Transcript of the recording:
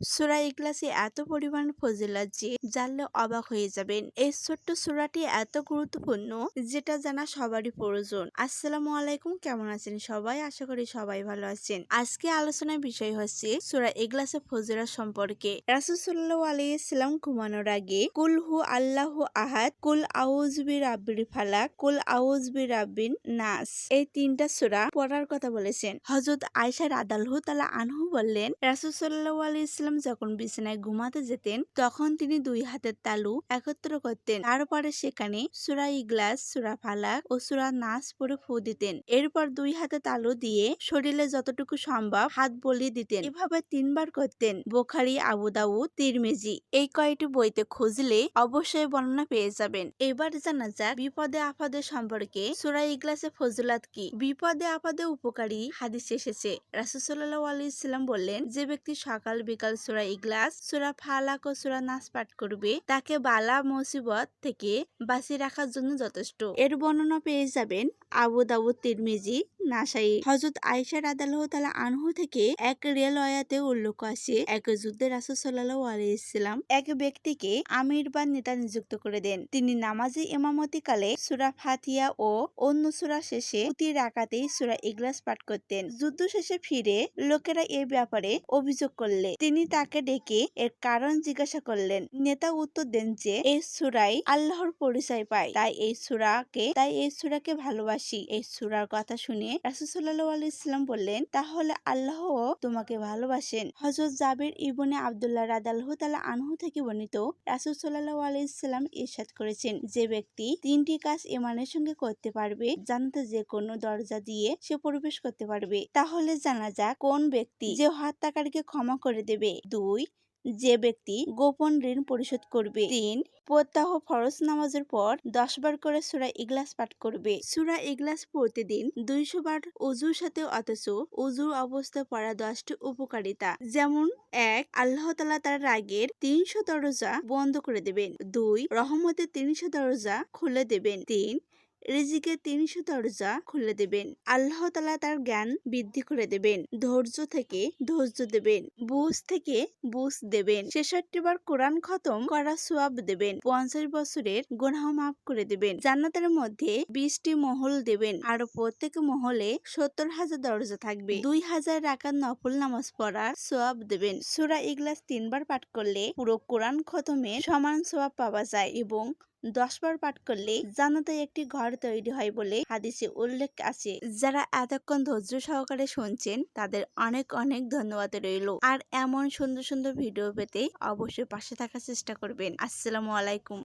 সূরা ইখলাসে এত পরিমাণ ফজিলত যে জানলে অবাক হয়ে যাবেন। এই ছোট্ট সূরাটি এত গুরুত্বপূর্ণ যেটা জানা সবারই প্রয়োজন। আসসালামু আলাইকুম, কেমন আছেন সবাই? আশা করি সবাই ভালো আছেন। আজকে আলোচনার বিষয় হচ্ছে সূরা ইখলাসের ফজিলত সম্পর্কে। রাসূল সাল্লাল্লাহু আলাইহি ওয়াসাল্লাম ঘুমানোর আগে কুল হু আল্লাহু আহাদ, কুল আউযু বিরাব্বিল ফালাক, কুল আউযু বিরাব্বিন নাস এই তিনটা সূরা পড়ার কথা বলেছেন। হযরত আয়েশা রাদিয়াল্লাহু তাআলা আনহু বললেন, রাসূল সাল্লাল্লাহু আলাইহি ওয়াসাল্লাম যখন বিছানায় ঘুমাতে যেতেন তখন তিনি দুই হাতের তালু একত্র করতেন, তারপরে সেখানে সূরা ইখলাস, সূরা ফালাক ও সূরা নাস পড়ে ফু দিতেন। এরপর দুই হাতে তালু দিয়ে শরীরে যতটুকু সম্ভব হাত বলিয়ে দিতেন। এভাবে 3 বার করতেন। বুখারী, আবু দাউদ, তিরমিজি এই কয়টি বইতে খুঁজলে অবশ্যই বর্ণনা পেয়ে যাবেন। এবার জানা যাক বিপদে আপদে সম্পর্কে সূরা ইখলাসের ফজিলত কি। বিপদে আপদে উপকারী হাদিস এসেছে। রাসূল সাল্লাল্লাহু আলাইহি ওয়াসাল্লাম বললেন, যে ব্যক্তি সকাল বিকাল সূরা ইখলাস, সূরা ফালাক ও সূরা নাস পাঠ করবে তাকে বালা মুসিবত থেকে বাঁচিয়ে রাখার জন্য যথেষ্ট। এর বর্ণনা পেয়ে যাবেন আবু দাউদ, তিরমিজি, নাসাই। হযরত আয়েশা রাদিয়াল্লাহু তাআলা আনহু থেকে এক রিওয়ায়াতে উল্লেখ আছে, এক যুদ্ধে রাসূল সাল্লাল্লাহু আলাইহি ওয়াসাল্লাম এক ব্যক্তিকে আমির বা নেতা নিযুক্ত করে দেন। তিনি নামাজে ইমামতি কালে সূরা ফাতিহা ও অন্য সূরা শেষে প্রতি রাকাতেই সূরা ইখলাস পাঠ করতেন। যুদ্ধ শেষে ফিরে লোকেরা এই ব্যাপারে অভিযোগ করলে তিনি তাকে ডেকে এর কারণ জিজ্ঞাসা করলেন। নেতা উত্তর দেন যে এই সূরাই আল্লাহর পরিচয় পায়, তাই এই সূরাকে ভালোবাসি। এই সূরার কথা শুনে রাসূল সাল্লাল্লাহু আলাইহি ওয়াসাল্লাম বললেন, তাহলে আল্লাহও তোমাকে ভালোবাসেন। হযরত জাবির ইবনে আব্দুল্লাহ রাদিয়াল্লাহু তাআলা আনহু থেকে বর্ণিত, রাসূল সাল্লাল্লাহু আলাইহি ওয়াসাল্লাম ইরশাদ করেছেন, যে ব্যক্তি 3টি কাজ ঈমানের সঙ্গে করতে পারবে জান্নাতের যে কোনো দরজা দিয়ে সে প্রবেশ করতে পারবে। তাহলে জানা যাক কোন ব্যক্তি। যে হত্যাকারীকে ক্ষমা করে দেবে। 2, যে ব্যক্তি গোপন ঋণ পরিশোধ করবে। 3, প্রত্যহ ফরজ নামাজের পর 10 বার করে সূরা ইখলাস পাঠ করবে। সূরা ইখলাস প্রতিদিন 200 বার ওযুর সাথে, অথচ ওযুর অবস্থায় পড়া 10টি উপকারিতা, যেমন 1, আল্লাহ তাআলা তার রাগের 300 দরজা বন্ধ করে দেবেন। 2, রহমতের 300 দরজা খুলে দেবেন। 3, রিজিকের 300 দরজা খুলে দেবেন। আল্লাহ তাআলা তার জ্ঞান বৃদ্ধি করে দেবেন। ধৈর্য থেকে ধৈর্য দেবেন। বুঝ থেকে বুঝ দেবেন। 66 বার কোরআন খতম করা সওয়াব দেবেন। 50 বছরের গুনাহ মাফ করে দেবেন। জান্নাতের মধ্যে 20টি মহল দেবেন। আর প্রত্যেক মহলে 70,000 দরজা থাকবে। 2000 রাকাত নফল নামাজ পড়ার সওয়াব দেবেন। সূরা ইখলাস 3 বার পাঠ করলে পুরো কোরআন খতমের সমান সওয়াব পাওয়া যায় এবং 10 বার পাঠ করলে জান্নাতে একটি ঘর তৈরি হয় বলে হাদিসে উল্লেখ আছে। যারা এতক্ষণ ধৈর্য সহকারে শুনছেন তাদের অনেক অনেক ধন্যবাদ রইল। আর এমন সুন্দর সুন্দর ভিডিও পেতে অবশ্যই পাশে থাকার চেষ্টা করবেন। আসসালামু আলাইকুম।